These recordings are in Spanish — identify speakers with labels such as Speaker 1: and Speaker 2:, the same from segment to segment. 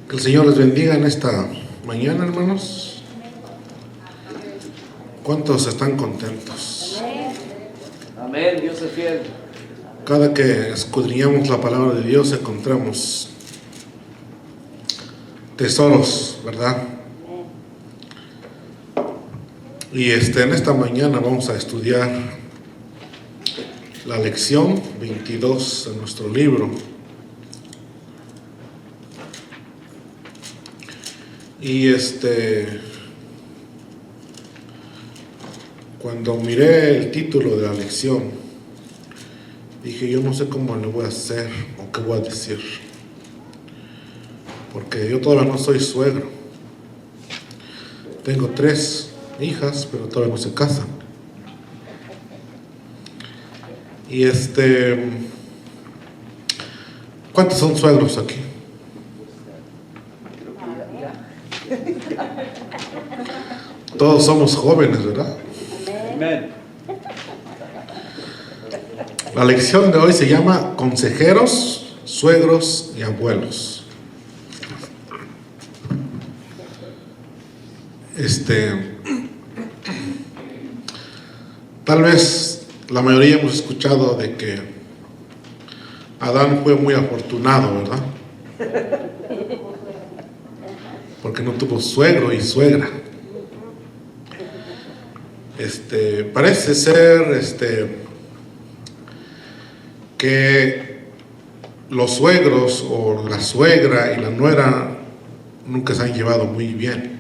Speaker 1: Que el Señor les bendiga en esta mañana, hermanos. ¿Cuántos están contentos?
Speaker 2: Amén, Dios es fiel.
Speaker 1: Cada que escudriñamos la palabra de Dios encontramos tesoros, ¿verdad? Y en esta mañana vamos a estudiar la lección 22 de nuestro libro. Y cuando miré el título de la lección, dije, yo no sé cómo le voy a hacer o qué voy a decir, porque yo todavía no soy suegro. Tengo 3 hijas, pero todavía no se casan. Y ¿cuántos son suegros aquí? Todos somos jóvenes, ¿verdad?
Speaker 2: Amén.
Speaker 1: La lección de hoy se llama Consejeros, Suegros y Abuelos. Tal vez la mayoría hemos escuchado de que Adán fue muy afortunado, ¿verdad? Porque no tuvo suegro y suegra. Parece ser que los suegros o la suegra y la nuera nunca se han llevado muy bien.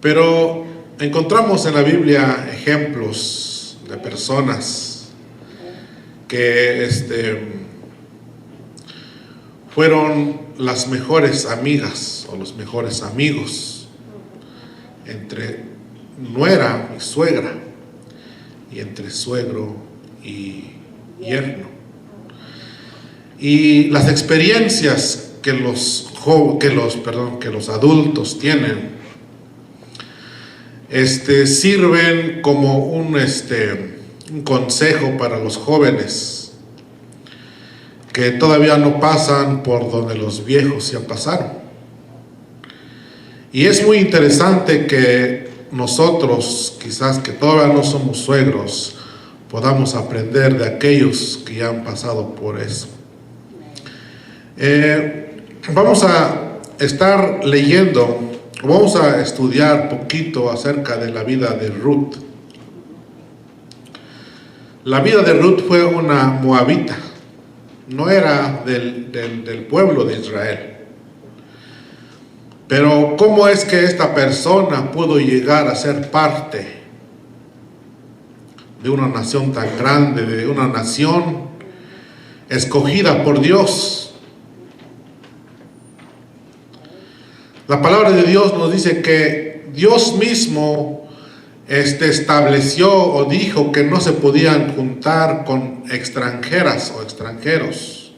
Speaker 1: Pero encontramos en la Biblia ejemplos de personas que fueron las mejores amigas o los mejores amigos entre nuera y suegra, y entre suegro y yerno. Y las experiencias que los adultos tienen sirven como un consejo para los jóvenes que todavía no pasan por donde los viejos ya pasaron. Y es muy interesante que nosotros, quizás que todavía no somos suegros, podamos aprender de aquellos que ya han pasado por eso. Vamos a estar leyendo, vamos a estudiar poquito acerca de la vida de Ruth. La vida de Ruth fue una moabita, no era del pueblo de Israel. Pero ¿cómo es que esta persona pudo llegar a ser parte de una nación tan grande, de una nación escogida por Dios? La palabra de Dios nos dice que Dios mismo estableció o dijo que no se podían juntar con extranjeras o extranjeros.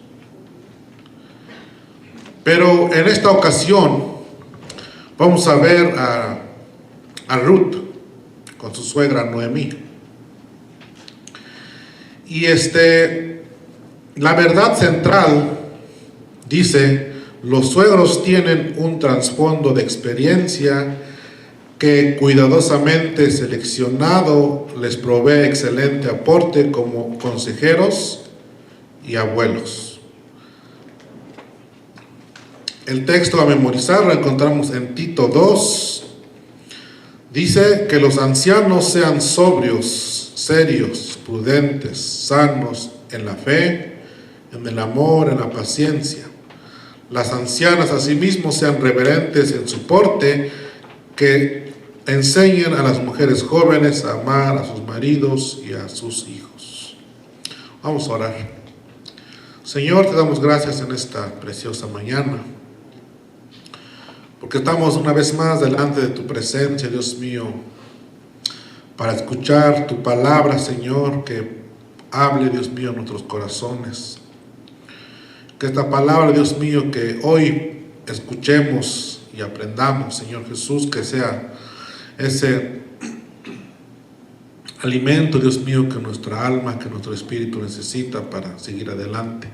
Speaker 1: Pero en esta ocasión vamos a ver a Ruth con su suegra Noemí. Y la verdad central dice: los suegros tienen un trasfondo de experiencia que cuidadosamente seleccionado les provee excelente aporte como consejeros y abuelos. El texto a memorizar lo encontramos en Tito 2. Dice que los ancianos sean sobrios, serios, prudentes, sanos en la fe, en el amor, en la paciencia. Las ancianas asimismo sean reverentes en su porte, que enseñen a las mujeres jóvenes a amar a sus maridos y a sus hijos. Vamos a orar. Señor, te damos gracias en esta preciosa mañana, porque estamos una vez más delante de tu presencia, Dios mío, para escuchar tu palabra, Señor, que hable, Dios mío, en nuestros corazones. Que esta palabra, Dios mío, que hoy escuchemos y aprendamos, Señor Jesús, que sea ese alimento, Dios mío, que nuestra alma, que nuestro espíritu necesita para seguir adelante.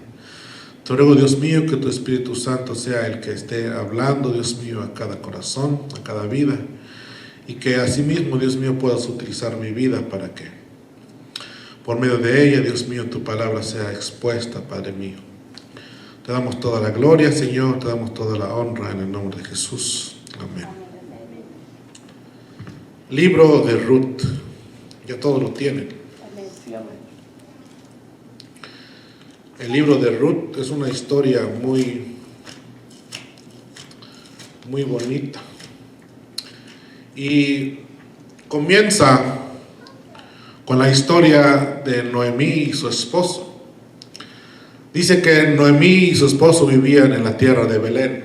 Speaker 1: Te ruego, Dios mío, que tu Espíritu Santo sea el que esté hablando, Dios mío, a cada corazón, a cada vida, y que asimismo, Dios mío, puedas utilizar mi vida para que por medio de ella, Dios mío, tu palabra sea expuesta, Padre mío. Te damos toda la gloria, Señor, te damos toda la honra en el nombre de Jesús. Amén. Libro de Ruth. Ya todos lo tienen.
Speaker 2: Sí, amén.
Speaker 1: El libro de Ruth es una historia muy bonita. Y comienza con la historia de Noemí y su esposo. Dice que Noemí y su esposo vivían en la tierra de Belén.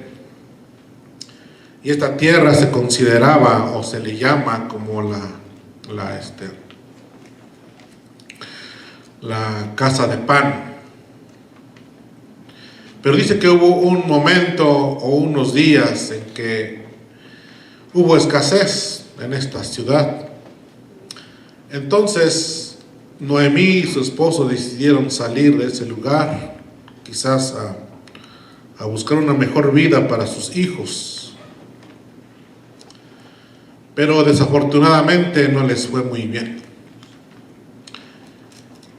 Speaker 1: Y esta tierra se consideraba o se le llama como la casa de pan. Pero dice que hubo un momento o unos días en que hubo escasez en esta ciudad. Entonces Noemí y su esposo decidieron salir de ese lugar, quizás a buscar una mejor vida para sus hijos. Pero desafortunadamente no les fue muy bien.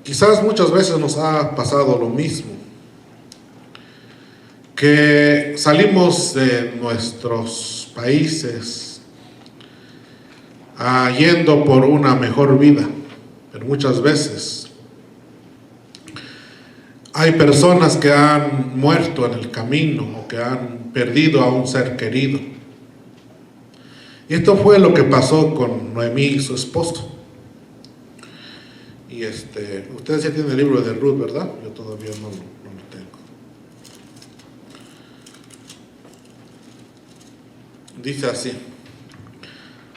Speaker 1: Quizás muchas veces nos ha pasado lo mismo, que salimos de nuestros países yendo por una mejor vida, pero muchas veces hay personas que han muerto en el camino o que han perdido a un ser querido. Y esto fue lo que pasó con Noemí y su esposo. Y ustedes ya tienen el libro de Ruth, ¿verdad? Yo todavía no lo tengo. Dice así: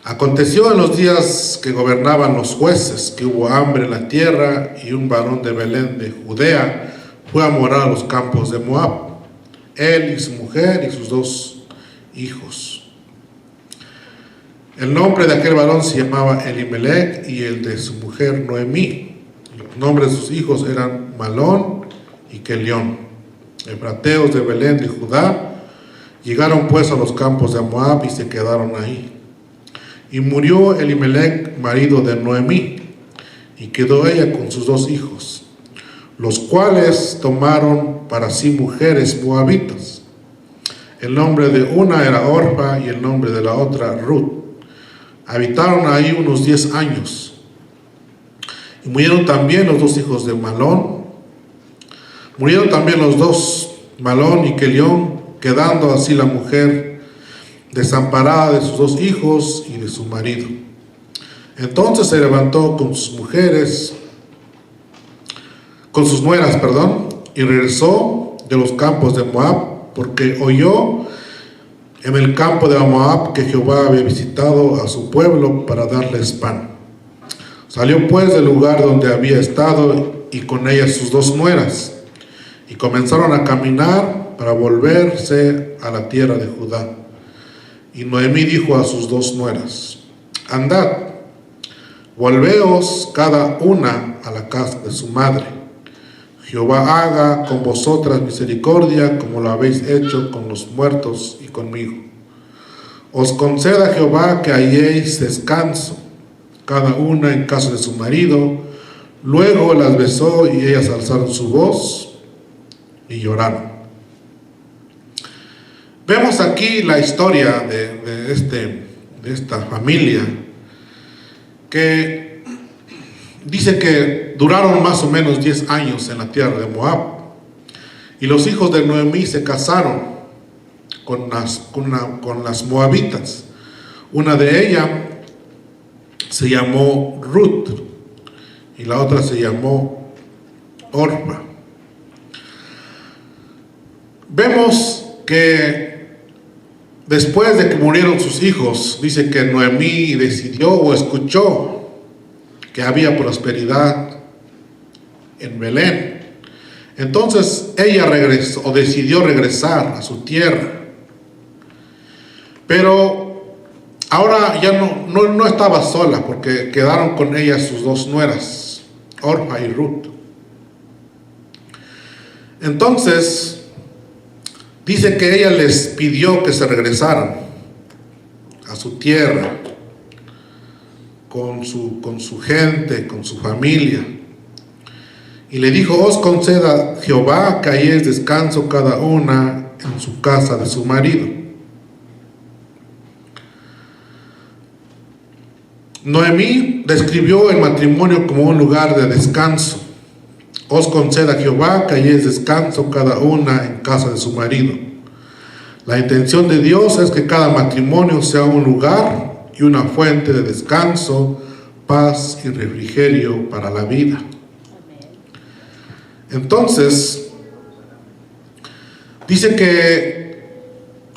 Speaker 1: aconteció en los días que gobernaban los jueces que hubo hambre en la tierra, y un varón de Belén de Judea fue a morar a los campos de Moab, él y su mujer y sus 2 hijos. El nombre de aquel varón se llamaba Elimelech y el de su mujer Noemí. Los nombres de sus hijos eran Malón y Kelión, efrateos de Belén de Judá. Llegaron pues a los campos de Moab y se quedaron ahí. Y murió Elimelech, marido de Noemí, y quedó ella con sus 2 hijos, los cuales tomaron para sí mujeres moabitas. El nombre de una era Orpa y el nombre de la otra Ruth. Habitaron ahí unos 10 años. Y murieron también los 2 hijos de Malón. Murieron también los 2, Malón y Kelión, quedando así la mujer desamparada de sus 2 hijos y de su marido. Entonces se levantó con sus nueras, y regresó de los campos de Moab, porque oyó en el campo de Moab que Jehová había visitado a su pueblo para darles pan. Salió pues del lugar donde había estado y con ella sus 2 nueras, y comenzaron a caminar para volverse a la tierra de Judá. Y Noemí dijo a sus 2 nueras: andad, volveos cada una a la casa de su madre. Jehová haga con vosotras misericordia como lo habéis hecho con los muertos y conmigo. Os conceda Jehová que halléis descanso, cada una en casa de su marido. Luego las besó y ellas alzaron su voz y lloraron. Vemos aquí la historia de esta familia, que dice que duraron más o menos 10 años en la tierra de Moab. Y los hijos de Noemí se casaron con las moabitas. Una de ellas se llamó Ruth y la otra se llamó Orpa. Vemos que después de que murieron sus hijos, dice que Noemí decidió o escuchó que había prosperidad en Belén. Entonces ella regresó o decidió regresar a su tierra. Pero ahora ya no estaba sola, porque quedaron con ella sus dos nueras, Orfa y Ruth. Entonces, dice que ella les pidió que se regresaran a su tierra, con su gente, con su familia. Y le dijo: os conceda Jehová que halléis descanso cada una en su casa de su marido. Noemí describió el matrimonio como un lugar de descanso. Os conceda Jehová que halléis descanso cada una en casa de su marido. La intención de Dios es que cada matrimonio sea un lugar y una fuente de descanso, paz y refrigerio para la vida. Entonces, dice que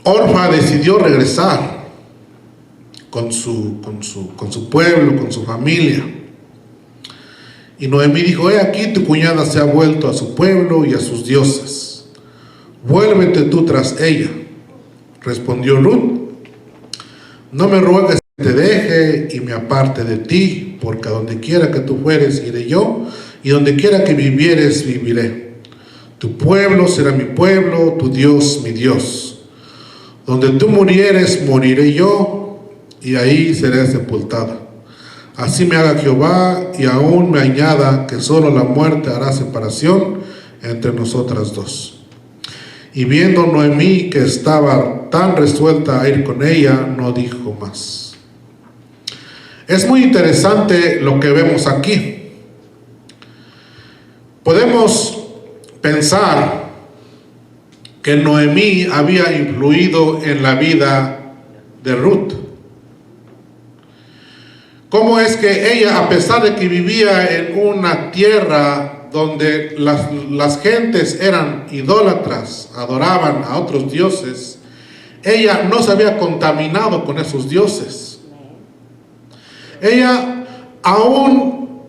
Speaker 1: Orfa decidió regresar con su pueblo, con su familia. Y Noemí dijo: he aquí tu cuñada se ha vuelto a su pueblo y a sus dioses. Vuélvete tú tras ella. Respondió Ruth: no me ruegues que te deje y me aparte de ti, porque a donde quiera que tú fueres iré yo, y donde quiera que vivieres viviré. Tu pueblo será mi pueblo, tu Dios mi Dios. Donde tú murieres, moriré yo, y ahí seré sepultada. Así me haga Jehová, y aún me añada que solo la muerte hará separación entre nosotras dos. Y viendo Noemí que estaba tan resuelta a ir con ella, no dijo más. Es muy interesante lo que vemos aquí. Podemos pensar que Noemí había influido en la vida de Ruth. ¿Cómo es que ella, a pesar de que vivía en una tierra donde las gentes eran idólatras, adoraban a otros dioses, ella no se había contaminado con esos dioses? Ella, aún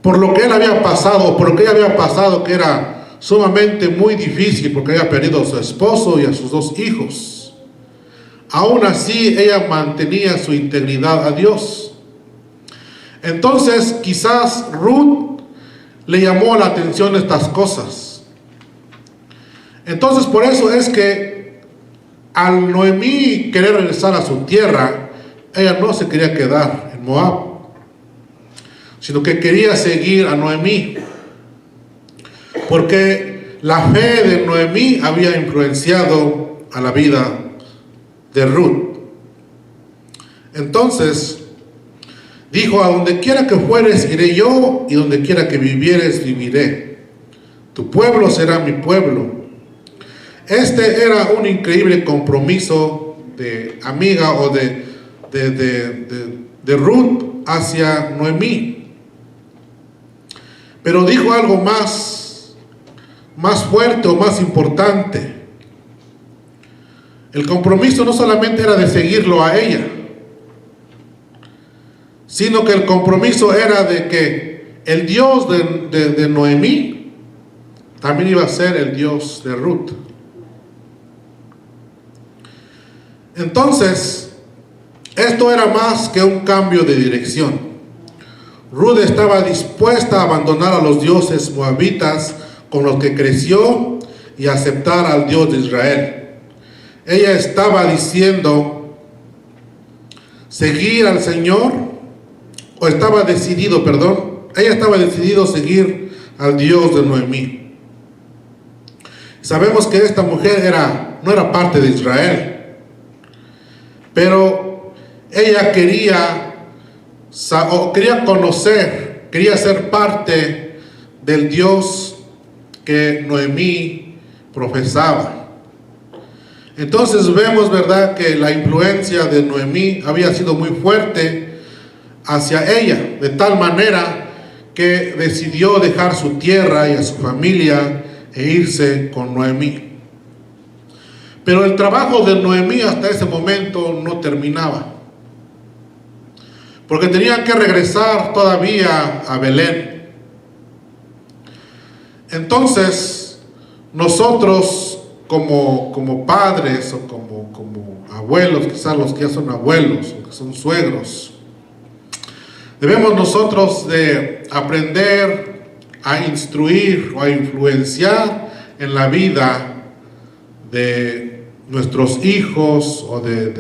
Speaker 1: por lo que él había pasado, por lo que ella había pasado, que era sumamente muy difícil, porque había perdido a su esposo y a sus dos hijos, aún así ella mantenía su integridad a Dios. Entonces quizás Ruth le llamó la atención estas cosas. Entonces por eso es que al Noemí querer regresar a su tierra, ella no se quería quedar en Moab, sino que quería seguir a Noemí, porque la fe de Noemí había influenciado a la vida de Ruth. Entonces dijo: a donde quiera que fueres iré yo, y donde quiera que vivieres viviré. Tu pueblo será mi pueblo. Este era un increíble compromiso de amiga o de Ruth hacia Noemí. Pero dijo algo más fuerte o más importante. El compromiso no solamente era de seguirlo a ella, sino que el compromiso era de que el Dios de Noemí también iba a ser el Dios de Ruth. Entonces, esto era más que un cambio de dirección. Ruth estaba dispuesta a abandonar a los dioses moabitas con los que creció y aceptar al Dios de Israel. Ella estaba diciendo seguir al Señor, ella estaba decidido seguir al Dios de Noemí. Sabemos que esta mujer no era parte de Israel, pero ella quería conocer, quería ser parte del Dios que Noemí profesaba. Entonces vemos, ¿verdad?, que la influencia de Noemí había sido muy fuerte hacia ella, de tal manera que decidió dejar su tierra y a su familia e irse con Noemí. Pero el trabajo de Noemí hasta ese momento no terminaba, porque tenía que regresar todavía a Belén. Entonces nosotros como padres o como abuelos, quizás los que ya son abuelos o que son suegros, debemos nosotros de aprender a instruir o a influenciar en la vida de nuestros hijos o de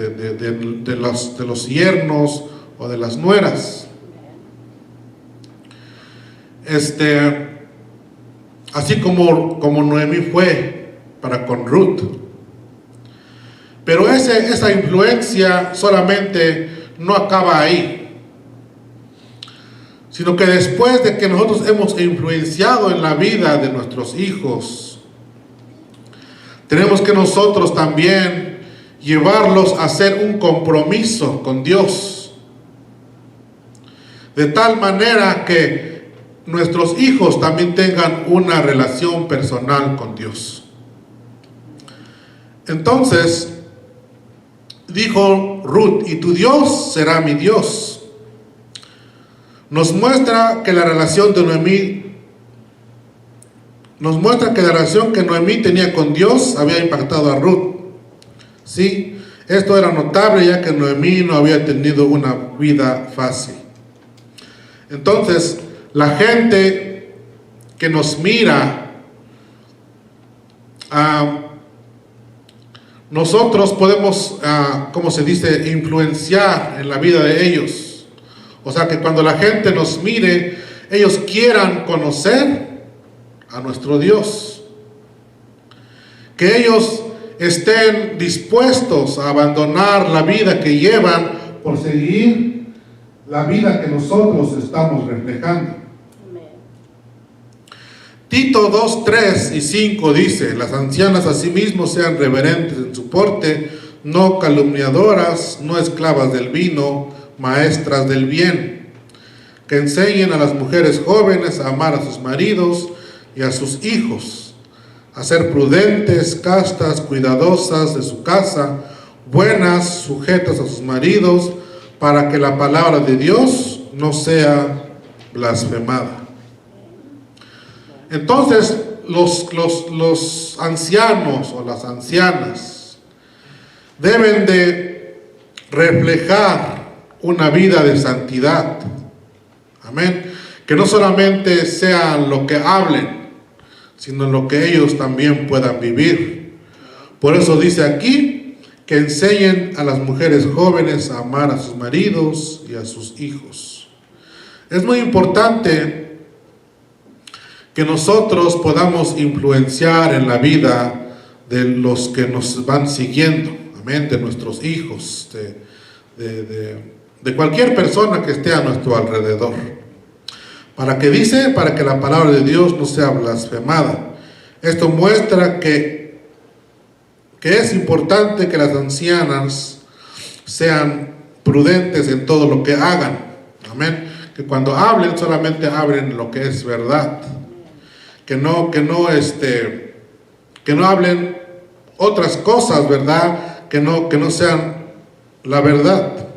Speaker 1: los yernos o de las nueras. Así como Noemí fue para con Ruth. Pero esa influencia solamente no acaba ahí, sino que después de que nosotros hemos influenciado en la vida de nuestros hijos, tenemos que nosotros también llevarlos a hacer un compromiso con Dios, de tal manera que nuestros hijos también tengan una relación personal con Dios. Entonces dijo Ruth: y tu Dios será mi Dios. Nos muestra que la relación de Noemí, nos muestra que la relación que Noemí tenía con Dios había impactado a Ruth. Sí, esto era notable, ya que Noemí no había tenido una vida fácil. Entonces, la gente que nos mira, nosotros podemos, como se dice, influenciar en la vida de ellos. O sea, que cuando la gente nos mire, ellos quieran conocer a nuestro Dios. Que ellos estén dispuestos a abandonar la vida que llevan por seguir la vida que nosotros estamos reflejando. Tito 2, 3 y 5 dice: las ancianas asimismo sean reverentes en su porte, no calumniadoras, no esclavas del vino, maestras del bien, que enseñen a las mujeres jóvenes a amar a sus maridos y a sus hijos, a ser prudentes, castas, cuidadosas de su casa, buenas, sujetas a sus maridos, para que la palabra de Dios no sea blasfemada. Entonces, los ancianos o las ancianas deben de reflejar una vida de santidad. Amén. Que no solamente sea lo que hablen, sino lo que ellos también puedan vivir. Por eso dice aquí que enseñen a las mujeres jóvenes a amar a sus maridos y a sus hijos. Es muy importante que nosotros podamos influenciar en la vida de los que nos van siguiendo, amén, de nuestros hijos, de cualquier persona que esté a nuestro alrededor. ¿Para qué dice? Para que la palabra de Dios no sea blasfemada. Esto muestra que es importante que las ancianas sean prudentes en todo lo que hagan, amén, que cuando hablen solamente hablen lo que es verdad. Que no hablen otras cosas, ¿verdad? Que no sean la verdad.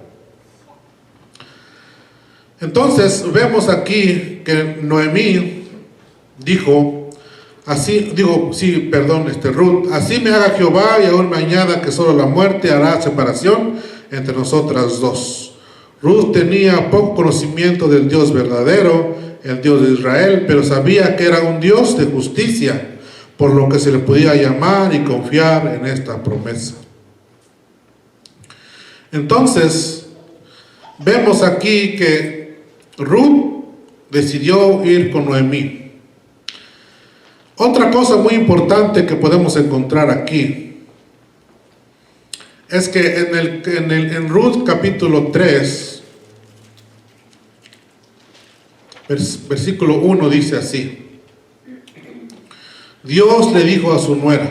Speaker 1: Entonces vemos aquí que Noemí dijo, Ruth: así me haga Jehová y aún me añada que solo la muerte hará separación entre nosotras dos. Ruth tenía poco conocimiento del Dios verdadero, el Dios de Israel, pero sabía que era un Dios de justicia, por lo que se le podía llamar y confiar en esta promesa. Entonces, vemos aquí que Ruth decidió ir con Noemí. Otra cosa muy importante que podemos encontrar aquí es que en Ruth capítulo 3, versículo 1 dice así: Dios le dijo a su nuera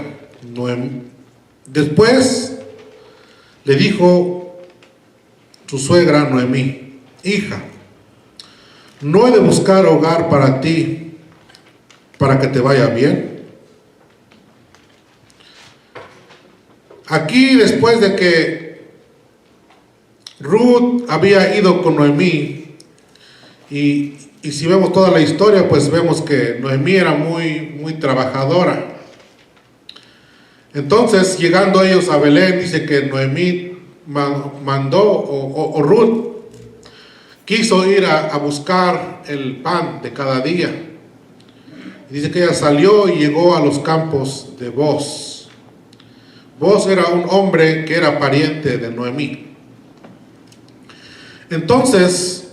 Speaker 1: Noemí. Después le dijo su suegra Noemí: hija, ¿no he de buscar hogar para ti, para que te vaya bien? Aquí, después de que Ruth había ido con Noemí, y si vemos toda la historia, pues vemos que Noemí era muy trabajadora. Entonces, llegando ellos a Belén, dice que Noemí mandó, o Ruth quiso ir a buscar el pan de cada día. Dice que ella salió y llegó a los campos de Boz. Boz era un hombre que era pariente de Noemí. Entonces,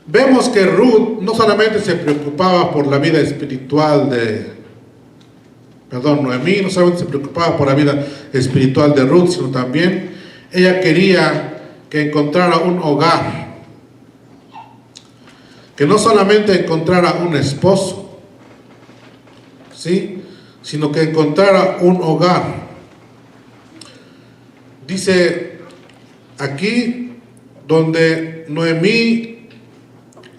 Speaker 1: vemos que Ruth no solamente se preocupaba por la vida espiritual Noemí no solamente se preocupaba por la vida espiritual de Ruth, sino también ella quería que encontrara un hogar. Que no solamente encontrara un esposo, ¿sí?, sino que encontrara un hogar. Dice aquí, donde Noemí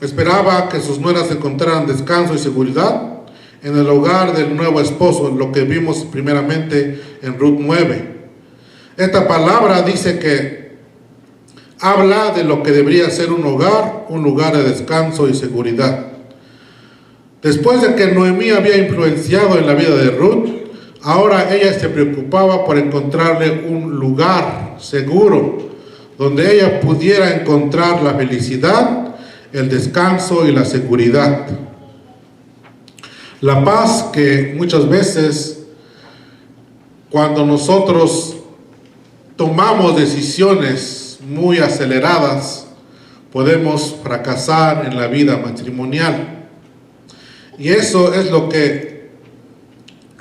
Speaker 1: esperaba que sus nueras encontraran descanso y seguridad en el hogar del nuevo esposo, lo que vimos primeramente en Ruth 9. Esta palabra dice que habla de lo que debería ser un hogar, un lugar de descanso y seguridad. Después de que Noemí había influenciado en la vida de Ruth, ahora ella se preocupaba por encontrarle un lugar seguro donde ella pudiera encontrar la felicidad, el descanso y la seguridad. La paz que muchas veces, cuando nosotros tomamos decisiones muy aceleradas, podemos fracasar en la vida matrimonial. Y eso es lo que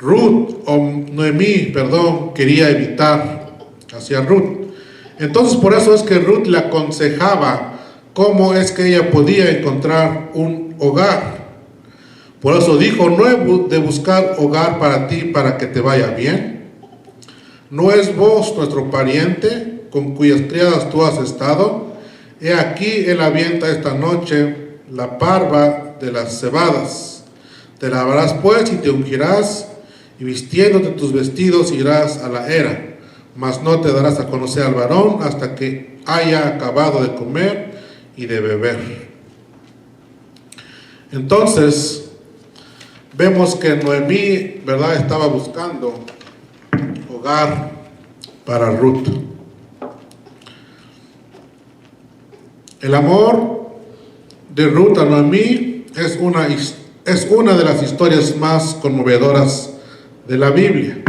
Speaker 1: Noemí quería evitar hacia Ruth. Entonces, por eso es que Ruth le aconsejaba cómo es que ella podía encontrar un hogar. Por eso dijo: no he de buscar hogar para ti para que te vaya bien. ¿No es vos nuestro pariente con cuyas criadas tú has estado? He aquí él avienta esta noche la parva de las cebadas. Te lavarás pues y te ungirás, y vistiéndote tus vestidos irás a la era, mas no te darás a conocer al varón hasta que haya acabado de comer y de beber. Entonces, vemos que Noemí, estaba buscando hogar para Ruth. El amor de Ruth a Noemí es una de las historias más conmovedoras de la Biblia.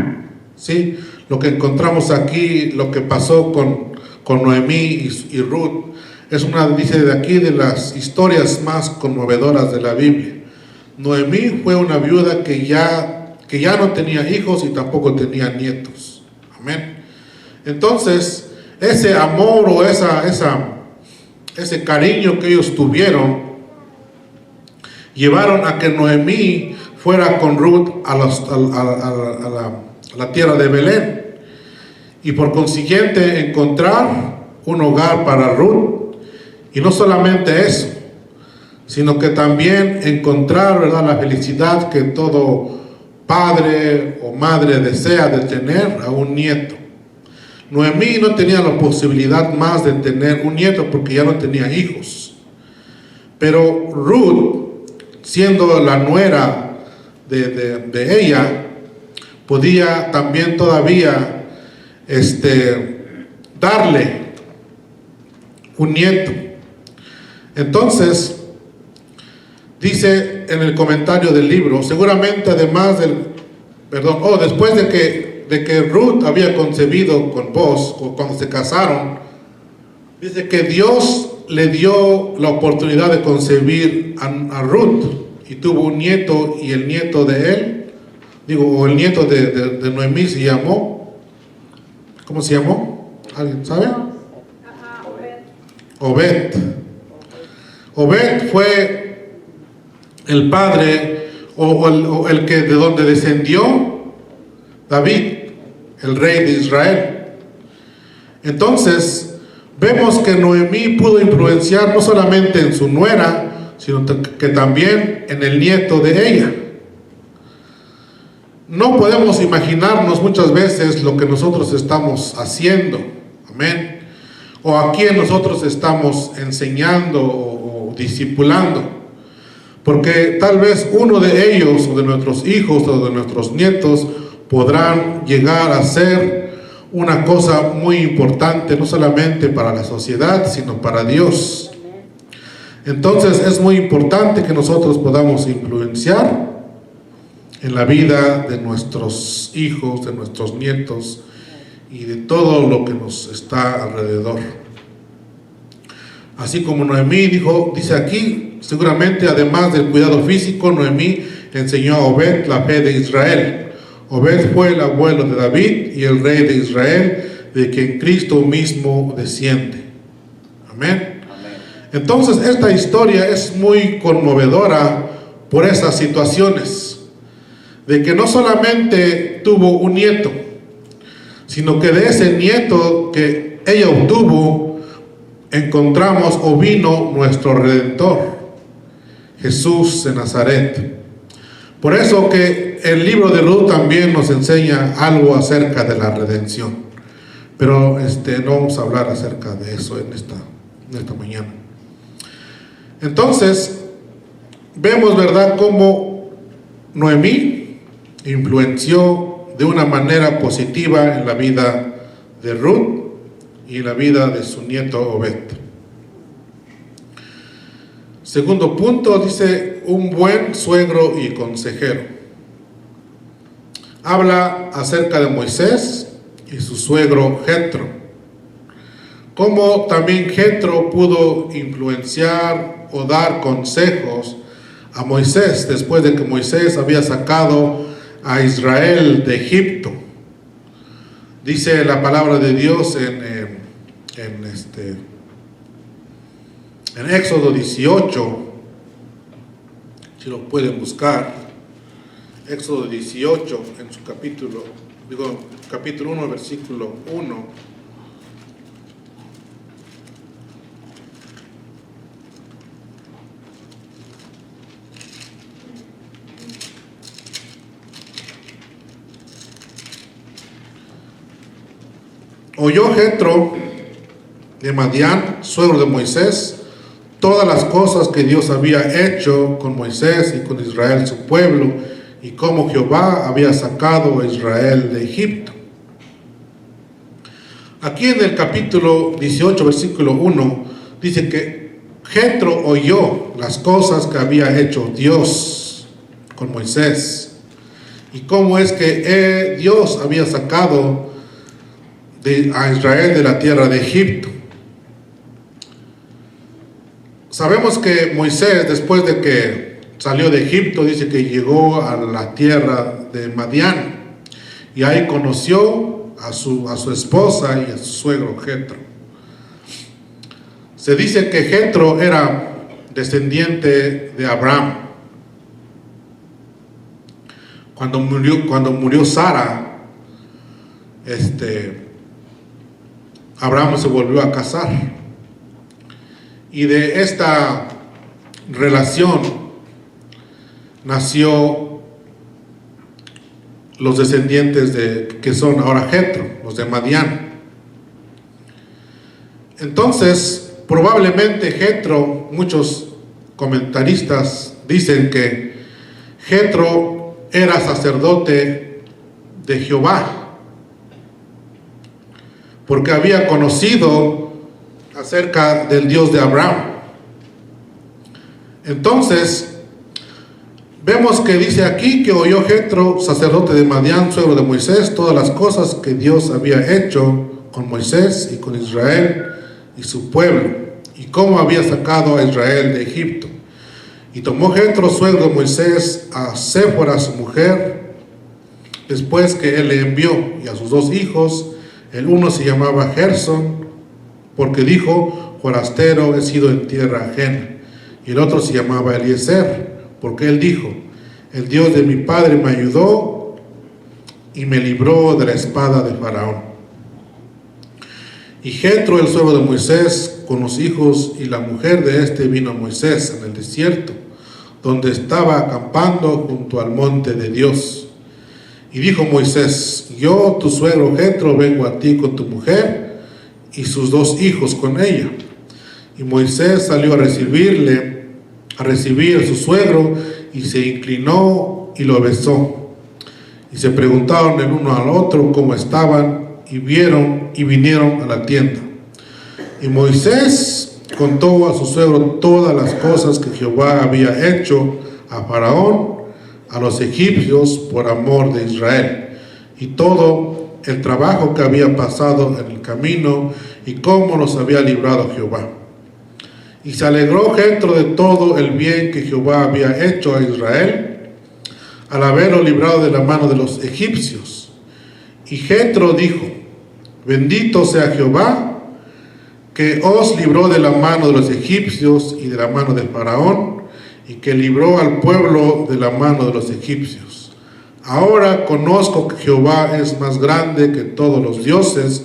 Speaker 1: ¿Sí? Lo que encontramos aquí, lo que pasó con Noemí y Ruth, es una, dice de aquí, de las historias más conmovedoras de la Biblia. Noemí fue una viuda que ya no tenía hijos y tampoco tenía nietos. Amén. Entonces, ese amor o ese cariño que ellos tuvieron, llevaron a que Noemí fuera con Ruth a la tierra de Belén, y por consiguiente encontrar un hogar para Ruth. Y no solamente eso, sino que también encontrar, la felicidad que todo padre o madre desea de tener a un nieto. Noemí no tenía la posibilidad más de tener un nieto porque ya no tenía hijos, pero Ruth, siendo la nuera de ella, podía también todavía darle un nieto. Entonces, dice en el comentario del libro, seguramente además después de que Ruth había concebido con Boz, cuando se casaron, dice que Dios le dio la oportunidad de concebir a Ruth, y tuvo un nieto, y el nieto de él, o el nieto de Noemí se llamó, ¿cómo se llamó? ¿Alguien sabe? Obed. Obed fue el padre, o el que de donde descendió David, el rey de Israel. Entonces, vemos que Noemí pudo influenciar no solamente en su nuera, sino que también en el nieto de ella. No podemos imaginarnos muchas veces lo que nosotros estamos haciendo, amén, o a quién nosotros estamos enseñando o discipulando, porque tal vez uno de ellos, o de nuestros hijos, o de nuestros nietos, podrán llegar a ser una cosa muy importante, no solamente para la sociedad, sino para Dios. Entonces es muy importante que nosotros podamos influenciar en la vida de nuestros hijos, de nuestros nietos y de todo lo que nos está alrededor. Así como Noemí dice aquí, seguramente además del cuidado físico, Noemí enseñó a Obed la fe de Israel. Obed fue el abuelo de David y el rey de Israel, de quien Cristo mismo desciende. Amén. Entonces esta historia es muy conmovedora por esas situaciones, de que no solamente tuvo un nieto, sino que de ese nieto que ella obtuvo, encontramos o vino nuestro Redentor, Jesús de Nazaret. Por eso que el libro de Ruth también nos enseña algo acerca de la redención. Pero no vamos a hablar acerca de eso en esta mañana. Entonces, vemos, ¿verdad?, cómo Noemí influenció de una manera positiva en la vida de Ruth y en la vida de su nieto Obed. Segundo punto, dice, un buen suegro y consejero. Habla acerca de Moisés y su suegro Jetro. Cómo también Jetro pudo influenciar o dar consejos a Moisés después de que Moisés había sacado a Israel de Egipto. Dice la palabra de Dios en Éxodo 18, si lo pueden buscar, Éxodo 18 en su capítulo 1, versículo 1. Oyó Jetro de Madián, suegro de Moisés, todas las cosas que Dios había hecho con Moisés y con Israel su pueblo, y cómo Jehová había sacado a Israel de Egipto. Aquí en el capítulo 18, versículo 1, dice que Jetro oyó las cosas que había hecho Dios con Moisés, y cómo es que Dios había sacado a Israel de la tierra de Egipto. Sabemos que Moisés, después de que salió de Egipto, dice que llegó a la tierra de Madián y ahí conoció a su esposa y a su suegro Jetro. Se dice que Jetro era descendiente de Abraham. Cuando murió Sara, Abraham se volvió a casar. Y de esta relación nació los descendientes que son ahora Jetro, los de Madián. Entonces, probablemente Jetro, muchos comentaristas dicen que Jetro era sacerdote de Jehová, porque había conocido acerca del Dios de Abraham. Entonces, vemos que dice aquí que oyó Jetro, sacerdote de Madián, suegro de Moisés, todas las cosas que Dios había hecho con Moisés y con Israel y su pueblo, y cómo había sacado a Israel de Egipto. Y tomó Jetro, suegro de Moisés, a Séfora, su mujer, después que él le envió, y a sus dos hijos. El uno se llamaba Gersón, porque dijo, forastero he sido en tierra ajena. Y el otro se llamaba Eliezer, porque él dijo, el Dios de mi padre me ayudó y me libró de la espada de Faraón. Y Jetro, el suegro de Moisés, con los hijos y la mujer de este, vino a Moisés en el desierto, donde estaba acampando junto al monte de Dios. Y dijo Moisés, yo, tu suegro Jetro, vengo a ti con tu mujer y sus dos hijos con ella. Y Moisés salió a recibir a su suegro, y se inclinó y lo besó. Y se preguntaron el uno al otro cómo estaban, y vieron y vinieron a la tienda. Y Moisés contó a su suegro todas las cosas que Jehová había hecho a Faraón, a los egipcios, por amor de Israel, y todo el trabajo que había pasado en el camino, y cómo los había librado Jehová. Y se alegró Jetro de todo el bien que Jehová había hecho a Israel, al haberlo librado de la mano de los egipcios. Y Jetro dijo: bendito sea Jehová, que os libró de la mano de los egipcios y de la mano de Faraón, y que libró al pueblo de la mano de los egipcios. Ahora conozco que Jehová es más grande que todos los dioses,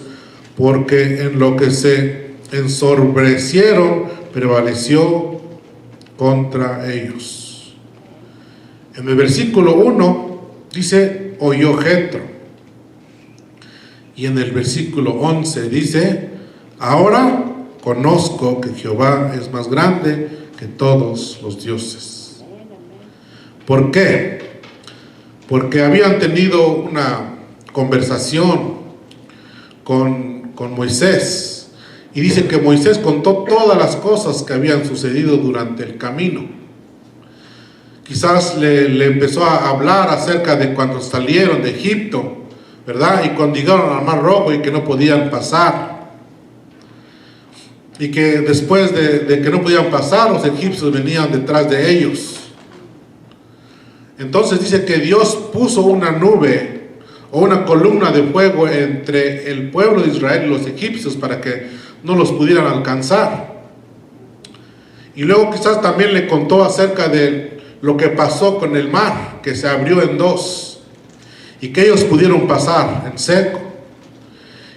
Speaker 1: porque en lo que se ensombrecieron prevaleció contra ellos. En el versículo 1 dice: oyó Jetro. Y en el versículo 11 dice: ahora conozco que Jehová es más grande que todos los dioses. ¿Por qué? Porque habían tenido una conversación con Moisés, y dice que Moisés contó todas las cosas que habían sucedido durante el camino. Quizás le empezó a hablar acerca de cuando salieron de Egipto, ¿verdad? Y cuando llegaron al Mar Rojo y que no podían pasar. Y que después de que no podían pasar, los egipcios venían detrás de ellos. Entonces dice que Dios puso una nube o una columna de fuego entre el pueblo de Israel y los egipcios para que no los pudieran alcanzar. Y luego quizás también le contó acerca de lo que pasó con el mar, que se abrió en dos y que ellos pudieron pasar en seco.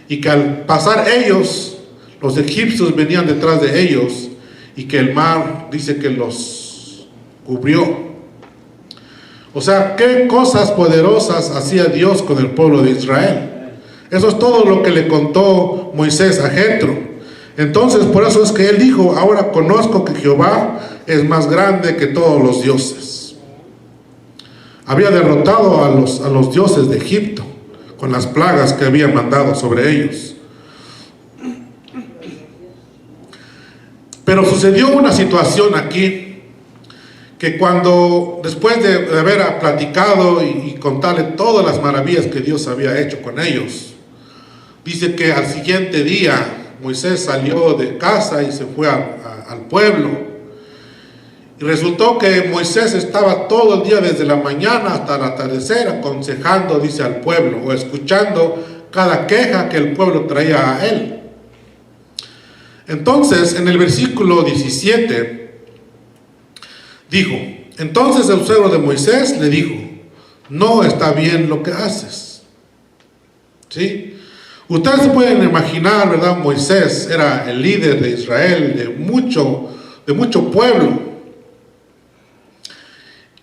Speaker 1: Y que al pasar ellos, los egipcios venían detrás de ellos, y que el mar dice que los cubrió. O sea, qué cosas poderosas hacía Dios con el pueblo de Israel. Eso es todo lo que le contó Moisés a Jetro. Entonces, por eso es que él dijo: ahora conozco que Jehová es más grande que todos los dioses. Había derrotado a los dioses de Egipto con las plagas que había mandado sobre ellos. Pero sucedió una situación aquí, que cuando, después de haber platicado y contarle todas las maravillas que Dios había hecho con ellos, dice que al siguiente día Moisés salió de casa y se fue al pueblo. Y resultó que Moisés estaba todo el día, desde la mañana hasta el atardecer, aconsejando, dice, al pueblo, o escuchando cada queja que el pueblo traía a él. Entonces, en el versículo 17, dijo: entonces el suegro de Moisés le dijo: no está bien lo que haces. ¿Sí? Ustedes se pueden imaginar, ¿verdad? Moisés era el líder de Israel, de mucho pueblo.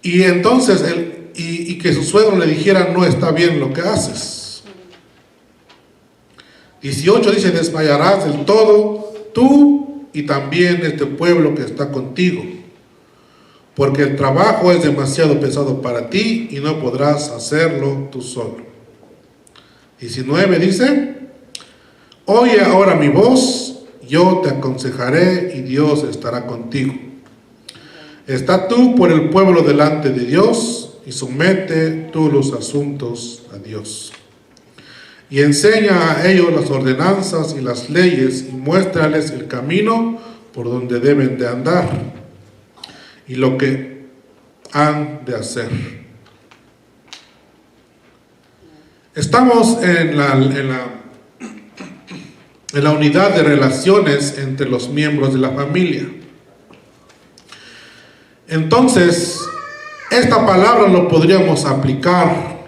Speaker 1: Y entonces, y que su suegro le dijera: no está bien lo que haces. 18 dice: desmayarás del todo, tú y también este pueblo que está contigo, porque el trabajo es demasiado pesado para ti y no podrás hacerlo tú solo. 19 dice: oye ahora mi voz, yo te aconsejaré y Dios estará contigo. Está tú por el pueblo delante de Dios y somete tú los asuntos a Dios. Y enseña a ellos las ordenanzas y las leyes y muéstrales el camino por donde deben de andar y lo que han de hacer. Estamos en la unidad de relaciones entre los miembros de la familia. Entonces, esta palabra lo podríamos aplicar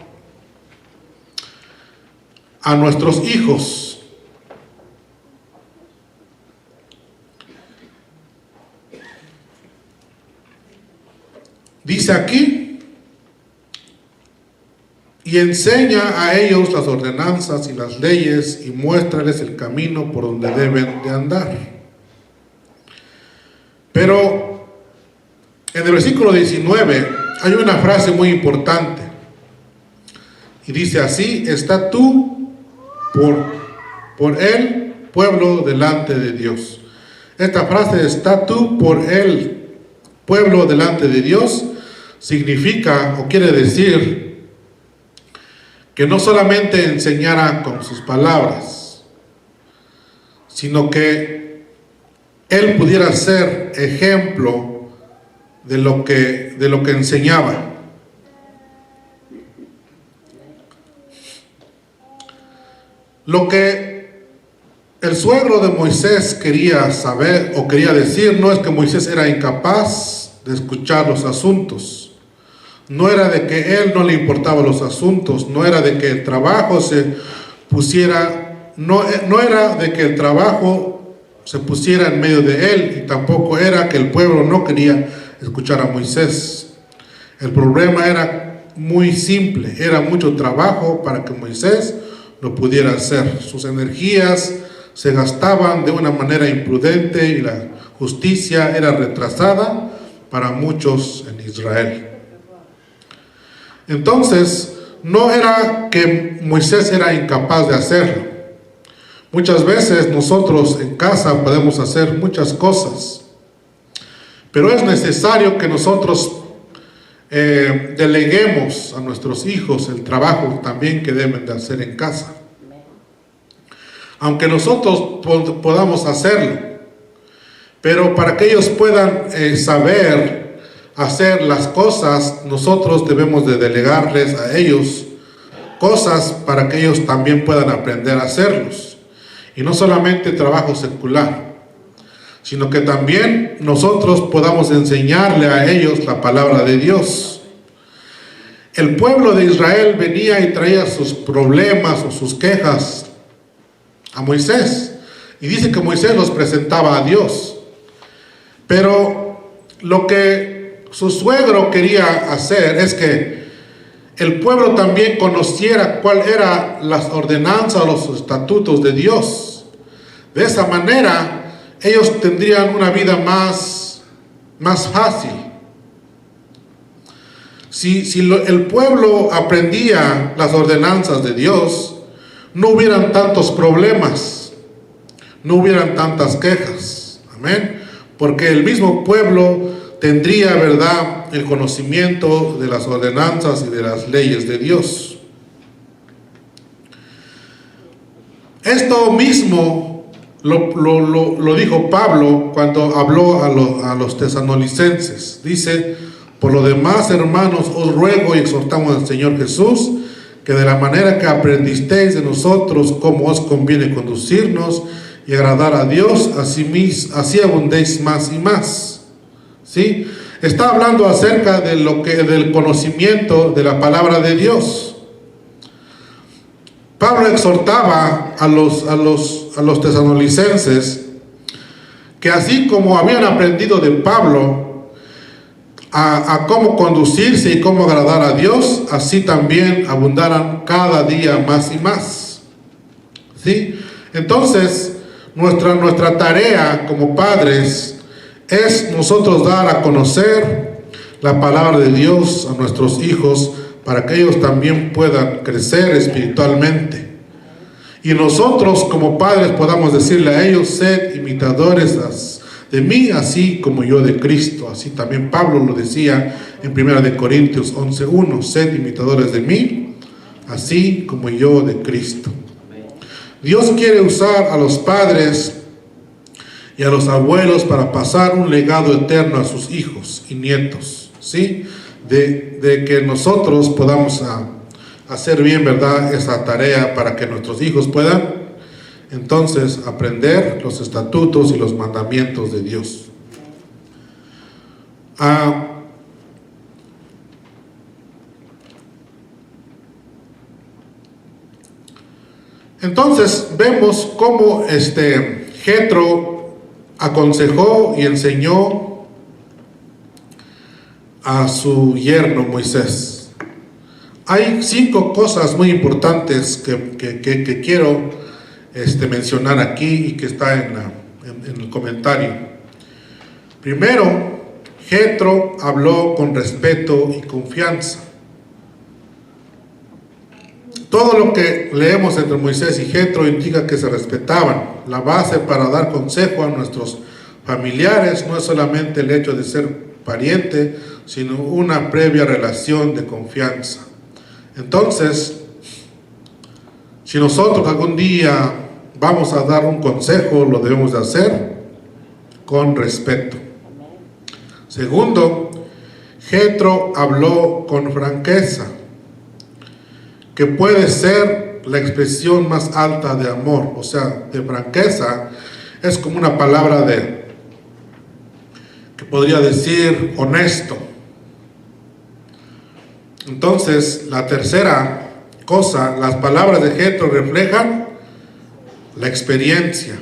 Speaker 1: a nuestros hijos. Dice aquí: y enseña a ellos las ordenanzas y las leyes y muéstrales el camino por donde deben de andar. Pero en el versículo 19 hay una frase muy importante. Y dice así: está tú por el pueblo delante de Dios. Esta frase, está tú por el pueblo delante de Dios, significa o quiere decir que no solamente enseñara con sus palabras, sino que él pudiera ser ejemplo de lo que enseñaba. Lo que el suegro de Moisés quería saber o quería decir no es que Moisés era incapaz de escuchar los asuntos. No era de que él no le importaban los asuntos, no era de que el trabajo se pusiera, no era de que el trabajo se pusiera en medio de él, y tampoco era que el pueblo no quería escuchar a Moisés. El problema era muy simple, era mucho trabajo para que Moisés lo pudiera hacer. Sus energías se gastaban de una manera imprudente y la justicia era retrasada para muchos en Israel. Entonces, no era que Moisés era incapaz de hacerlo. Muchas veces nosotros en casa podemos hacer muchas cosas, pero es necesario que nosotros deleguemos a nuestros hijos el trabajo también que deben de hacer en casa. Aunque nosotros podamos hacerlo, pero para que ellos puedan saber hacer las cosas, nosotros debemos de delegarles a ellos cosas para que ellos también puedan aprender a hacerlos. Y no solamente trabajo secular, sino que también nosotros podamos enseñarle a ellos la palabra de Dios. El pueblo de Israel venía y traía sus problemas o sus quejas a Moisés, y dice que Moisés los presentaba a Dios. Pero lo que su suegro quería hacer es que el pueblo también conociera cuál eran las ordenanzas o los estatutos de Dios. De esa manera ellos tendrían una vida más fácil. Si el pueblo aprendía las ordenanzas de Dios, no hubieran tantos problemas, no hubieran tantas quejas. Amén. Porque el mismo pueblo tendría, ¿verdad?, el conocimiento de las ordenanzas y de las leyes de Dios. Esto mismo lo dijo Pablo cuando habló a los tesalonicenses. Dice: por lo demás, hermanos, os ruego y exhortamos al Señor Jesús, que de la manera que aprendisteis de nosotros cómo os conviene conducirnos y agradar a Dios, así abundéis más y más. ¿Sí? Está hablando acerca de del conocimiento de la palabra de Dios. Pablo exhortaba a los tesalonicenses que así como habían aprendido de Pablo a cómo conducirse y cómo agradar a Dios, así también abundaran cada día más y más. ¿Sí? Entonces, nuestra tarea como padres es nosotros dar a conocer la palabra de Dios a nuestros hijos para que ellos también puedan crecer espiritualmente. Y nosotros como padres podamos decirle a ellos: sed imitadores de mí, así como yo de Cristo. Así también Pablo lo decía en 1 Corintios 11:1: sed imitadores de mí, así como yo de Cristo. Dios quiere usar a los padres y a los abuelos para pasar un legado eterno a sus hijos y nietos, ¿sí? De que nosotros podamos hacer bien, ¿verdad?, esa tarea para que nuestros hijos puedan entonces aprender los estatutos y los mandamientos de Dios. Entonces vemos cómo Jetro aconsejó y enseñó a su yerno Moisés. Hay 5 cosas muy importantes que quiero mencionar aquí y que está en el comentario. Primero, Jetro habló con respeto y confianza. Todo lo que leemos entre Moisés y Jetro indica que se respetaban. La base para dar consejo a nuestros familiares no es solamente el hecho de ser pariente, sino una previa relación de confianza. Entonces, si nosotros algún día vamos a dar un consejo, lo debemos de hacer con respeto. Segundo, Jetro habló con franqueza, que puede ser la expresión más alta de amor. O sea, de franqueza es como una palabra que podría decir honesto. Entonces, la tercera cosa, las palabras de Jetro reflejan la experiencia.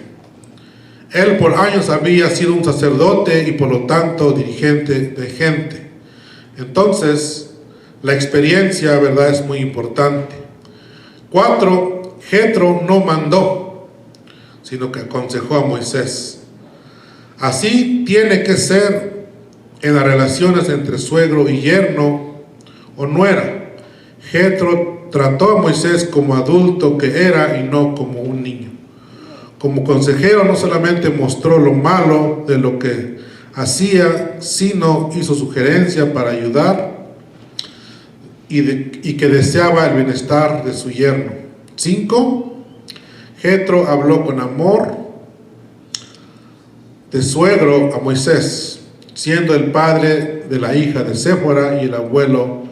Speaker 1: Él por años había sido un sacerdote y por lo tanto dirigente de gente. Entonces, la experiencia, ¿verdad?, es muy importante. 4, Jetro no mandó, sino que aconsejó a Moisés. Así tiene que ser en las relaciones entre suegro y yerno o nuera. Jetro trató a Moisés como adulto que era y no como un niño. Como consejero no solamente mostró lo malo de lo que hacía, sino hizo sugerencia para ayudar y que deseaba el bienestar de su yerno. 5, Jetro habló con amor de suegro a Moisés, siendo el padre de la hija de Séfora y el abuelo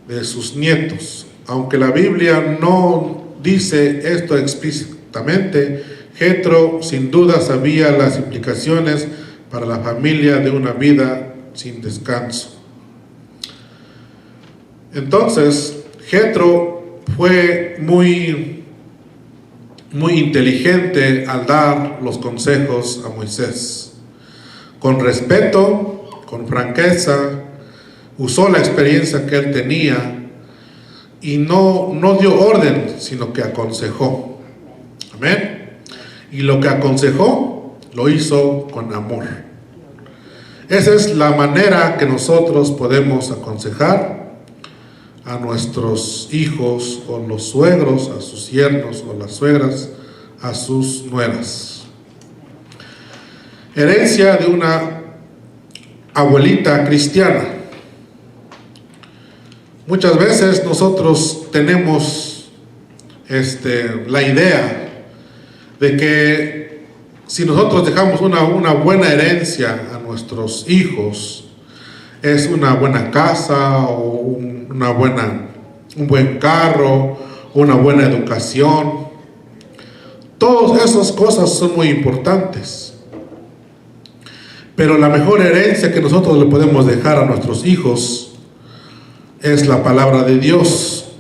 Speaker 1: de sus nietos. Aunque la Biblia no dice esto explícitamente, Jetro sin duda sabía las implicaciones para la familia de una vida sin descanso. Entonces, Jetro fue muy inteligente al dar los consejos a Moisés. Con respeto, con franqueza, usó la experiencia que él tenía y no dio orden, sino que aconsejó. Amén. Y lo que aconsejó, lo hizo con amor. Esa es la manera que nosotros podemos aconsejar a nuestros hijos o los suegros, a sus yernos o las suegras, a sus nueras. Herencia de una abuelita cristiana. Muchas veces nosotros tenemos la idea de que si nosotros dejamos una buena herencia a nuestros hijos, es una buena casa o un buen carro, una buena educación. Todas esas cosas son muy importantes. Pero la mejor herencia que nosotros le podemos dejar a nuestros hijos es la palabra de Dios.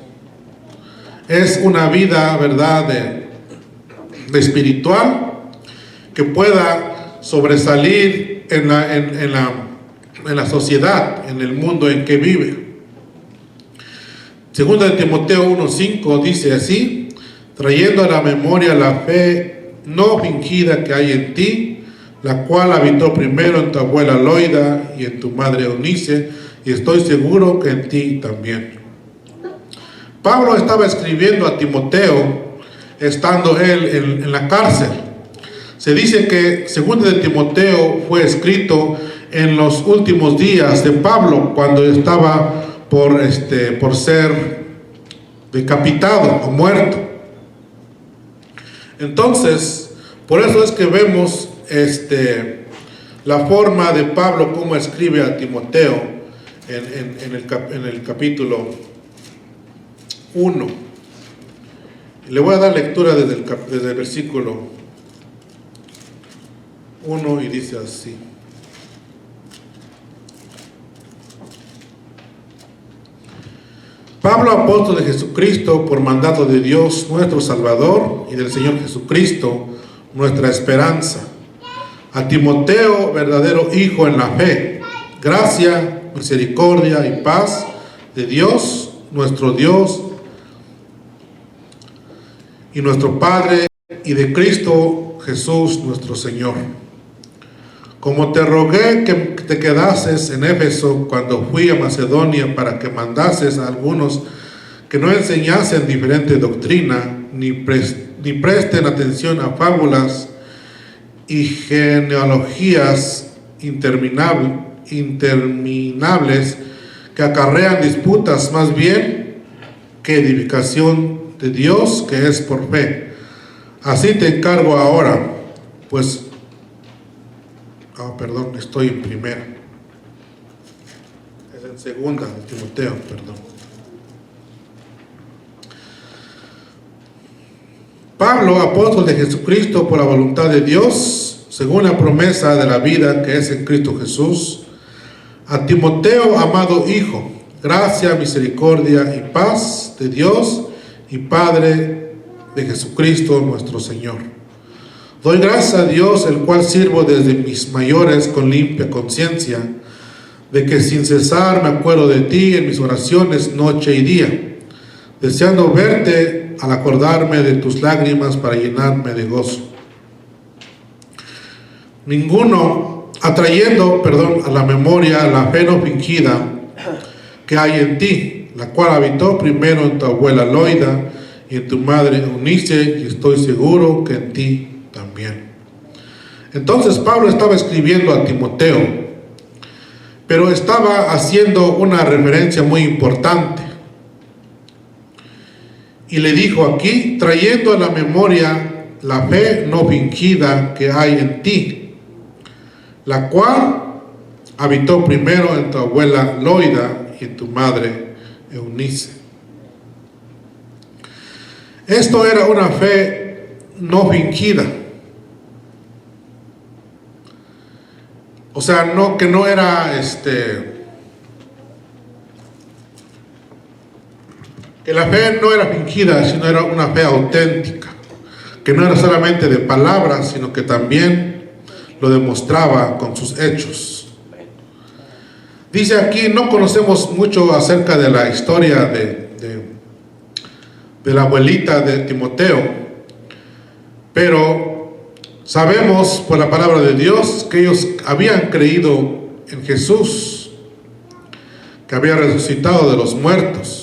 Speaker 1: Es una vida, ¿verdad?, de espiritual que pueda sobresalir en la sociedad, en el mundo en que vive. Segunda de Timoteo 1:5 dice así: trayendo a la memoria la fe no fingida que hay en ti, la cual habitó primero en tu abuela Loida y en tu madre Eunice, y estoy seguro que en ti también. Pablo estaba escribiendo a Timoteo estando él en la cárcel. Se dice que Segunda de Timoteo fue escrito en los últimos días de Pablo, cuando estaba por ser decapitado o muerto. Entonces, por eso es que vemos la forma de Pablo como escribe a Timoteo en el capítulo 1. Le voy a dar lectura desde el versículo 1 y dice así: Pablo, apóstol de Jesucristo, por mandato de Dios nuestro Salvador y del Señor Jesucristo, nuestra esperanza, a Timoteo, verdadero hijo en la fe, gracia, misericordia y paz de Dios, nuestro Dios y nuestro Padre, y de Cristo Jesús nuestro Señor. Como te rogué que te quedases en Éfeso cuando fui a Macedonia, para que mandases a algunos que no enseñasen diferente doctrina, ni presten atención a fábulas y genealogías interminables que acarrean disputas, más bien que edificación de Dios, que es por fe. Así te encargo ahora, pues, estoy en primera. Es en segunda de Timoteo, perdón. Pablo, apóstol de Jesucristo por la voluntad de Dios, según la promesa de la vida que es en Cristo Jesús, a Timoteo, amado hijo, gracia, misericordia y paz de Dios y Padre de Jesucristo nuestro Señor. Doy gracias a Dios, el cual sirvo desde mis mayores con limpia conciencia, de que sin cesar me acuerdo de ti en mis oraciones noche y día, deseando verte al acordarme de tus lágrimas para llenarme de gozo. Atrayendo a la memoria la fe no fingida que hay en ti, la cual habitó primero en tu abuela Loida y en tu madre Eunice, y estoy seguro que en ti también. Entonces Pablo estaba escribiendo a Timoteo, pero estaba haciendo una referencia muy importante. Y le dijo aquí, trayendo a la memoria la fe no fingida que hay en ti, la cual habitó primero en tu abuela Loida y en tu madre Eunice. Esto era una fe no fingida. O sea, que no era que la fe no era fingida, sino era una fe auténtica, que no era solamente de palabras, sino que también lo demostraba con sus hechos. Dice aquí, no conocemos mucho acerca de la historia de la abuelita de Timoteo, pero sabemos por la palabra de Dios que ellos habían creído en Jesús, que había resucitado de los muertos,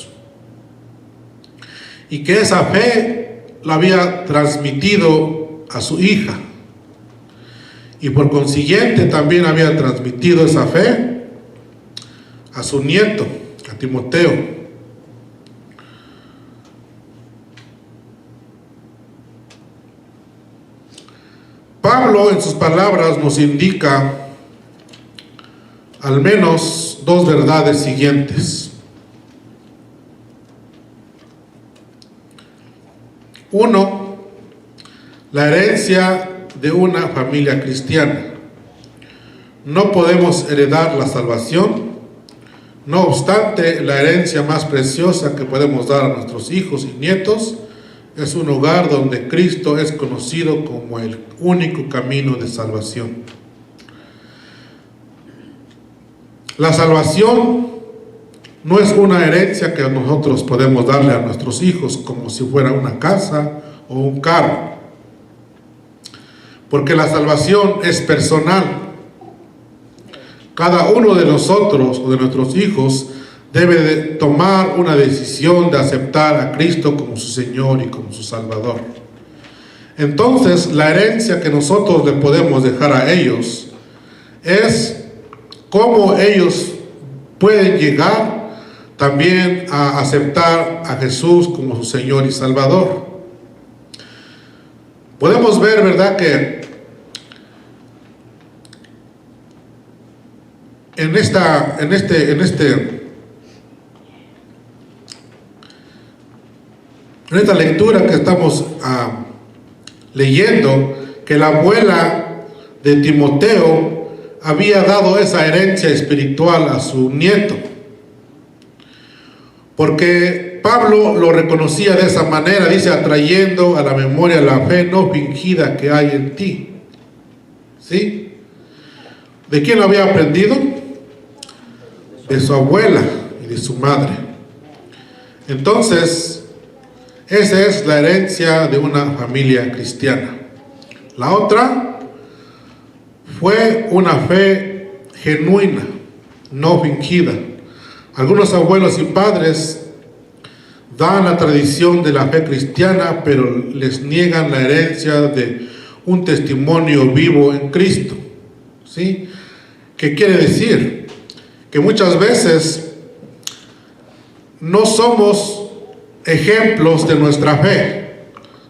Speaker 1: y que esa fe la había transmitido a su hija, y por consiguiente también había transmitido esa fe a su nieto, a Timoteo. Pablo en sus palabras nos indica al menos dos verdades siguientes. Uno, la herencia de una familia cristiana. No podemos heredar la salvación. No obstante, la herencia más preciosa que podemos dar a nuestros hijos y nietos es un hogar donde Cristo es conocido como el único camino de salvación. La salvación no es una herencia que nosotros podemos darle a nuestros hijos como si fuera una casa o un carro, porque la salvación es personal. Cada uno de nosotros o de nuestros hijos debe de tomar una decisión de aceptar a Cristo como su Señor y como su Salvador. Entonces, la herencia que nosotros le podemos dejar a ellos es cómo ellos pueden llegar también a aceptar a Jesús como su Señor y Salvador. Podemos ver, ¿verdad?, que en esta lectura que estamos leyendo, que la abuela de Timoteo había dado esa herencia espiritual a su nieto, porque Pablo lo reconocía de esa manera. Dice, atrayendo a la memoria la fe no fingida que hay en ti. ¿Sí? ¿De quién lo había aprendido? De su abuela y de su madre. Entonces, esa es la herencia de una familia cristiana. La otra fue una fe genuina, no fingida. Algunos abuelos y padres dan la tradición de la fe cristiana, pero les niegan la herencia de un testimonio vivo en Cristo. ¿Sí? ¿Qué quiere decir? Que muchas veces no somos ejemplos de nuestra fe,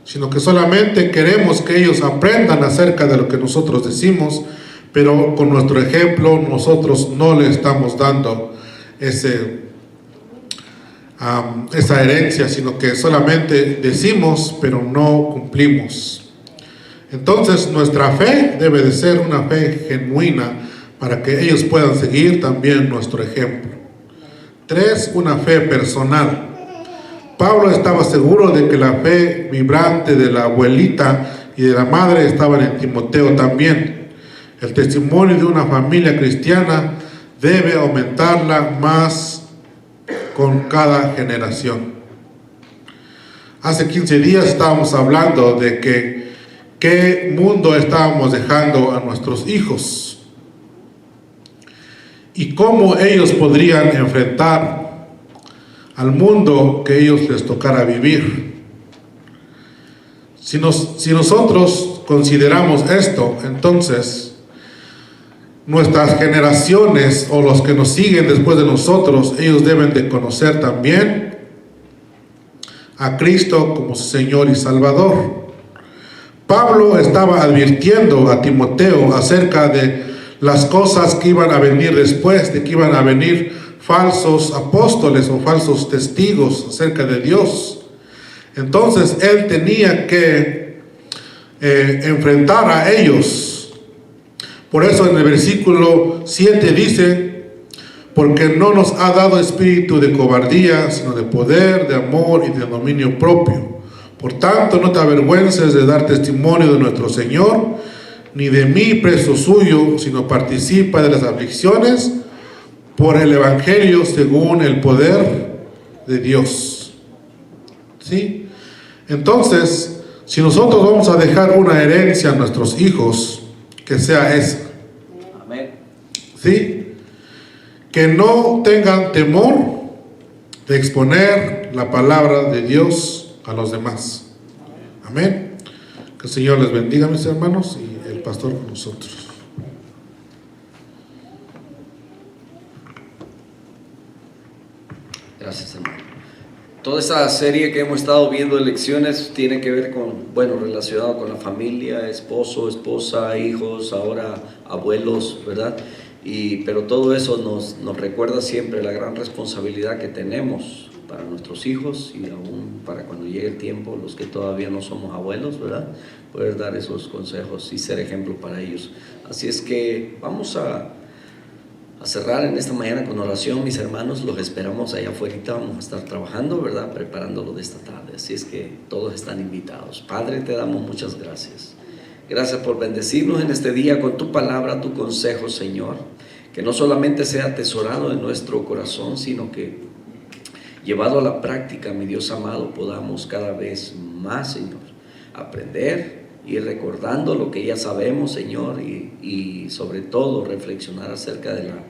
Speaker 1: sino que solamente queremos que ellos aprendan acerca de lo que nosotros decimos, pero con nuestro ejemplo nosotros no le estamos dando esa herencia, sino que solamente decimos, pero no cumplimos. Entonces nuestra fe debe de ser una fe genuina para que ellos puedan seguir también nuestro ejemplo. 3, una fe personal. Pablo estaba seguro de que la fe vibrante de la abuelita y de la madre estaban en Timoteo también. El testimonio de una familia cristiana debe aumentarla más con cada generación. Hace 15 días estábamos hablando de qué mundo estábamos dejando a nuestros hijos y cómo ellos podrían enfrentar al mundo que ellos les tocara vivir. Si nosotros consideramos esto, entonces nuestras generaciones o los que nos siguen después de nosotros, ellos deben de conocer también a Cristo como su Señor y Salvador. Pablo estaba advirtiendo a Timoteo acerca de las cosas que iban a venir después, de que iban a venir falsos apóstoles o falsos testigos acerca de Dios. Entonces él tenía que enfrentar a ellos. Por eso en el versículo 7 dice: porque no nos ha dado espíritu de cobardía, sino de poder, de amor y de dominio propio. Por tanto, no te avergüences de dar testimonio de nuestro Señor, ni de mí preso suyo, sino participa de las aflicciones por el Evangelio según el poder de Dios. ¿Sí? Entonces, si nosotros vamos a dejar una herencia a nuestros hijos, que sea esa.
Speaker 2: Amén.
Speaker 1: ¿Sí? Que no tengan temor de exponer la palabra de Dios a los demás. Amén. Que el Señor les bendiga, mis hermanos, y el pastor con nosotros.
Speaker 2: Gracias, hermano. Toda esta serie que hemos estado viendo de lecciones tiene que ver con, relacionado con la familia, esposo, esposa, hijos, ahora abuelos, ¿verdad? Pero todo eso nos recuerda siempre la gran responsabilidad que tenemos para nuestros hijos y aún para cuando llegue el tiempo, los que todavía no somos abuelos, ¿verdad? Poder dar esos consejos y ser ejemplo para ellos. Así es que vamos a cerrar en esta mañana con oración, mis hermanos. Los esperamos allá afuera, vamos a estar trabajando, ¿verdad? Preparándolo de esta tarde, así es que todos están invitados. Padre, te damos muchas gracias. Gracias por bendecirnos en este día con tu palabra, tu consejo, Señor. Que no solamente sea atesorado en nuestro corazón, sino que llevado a la práctica, mi Dios amado, podamos cada vez más, Señor, aprender y recordando lo que ya sabemos, Señor, y sobre todo reflexionar acerca de la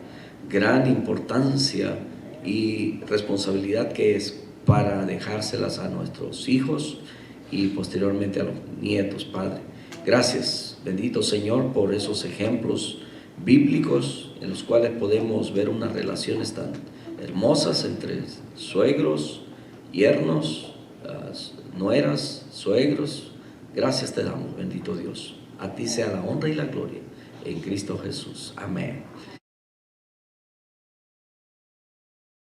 Speaker 2: gran importancia y responsabilidad que es para dejárselas a nuestros hijos y posteriormente a los nietos, Padre. Gracias, bendito Señor, por esos ejemplos bíblicos en los cuales podemos ver unas relaciones tan hermosas entre suegros, yernos, nueras, suegros. Gracias te damos, bendito Dios. A ti sea la honra y la gloria en Cristo Jesús. Amén.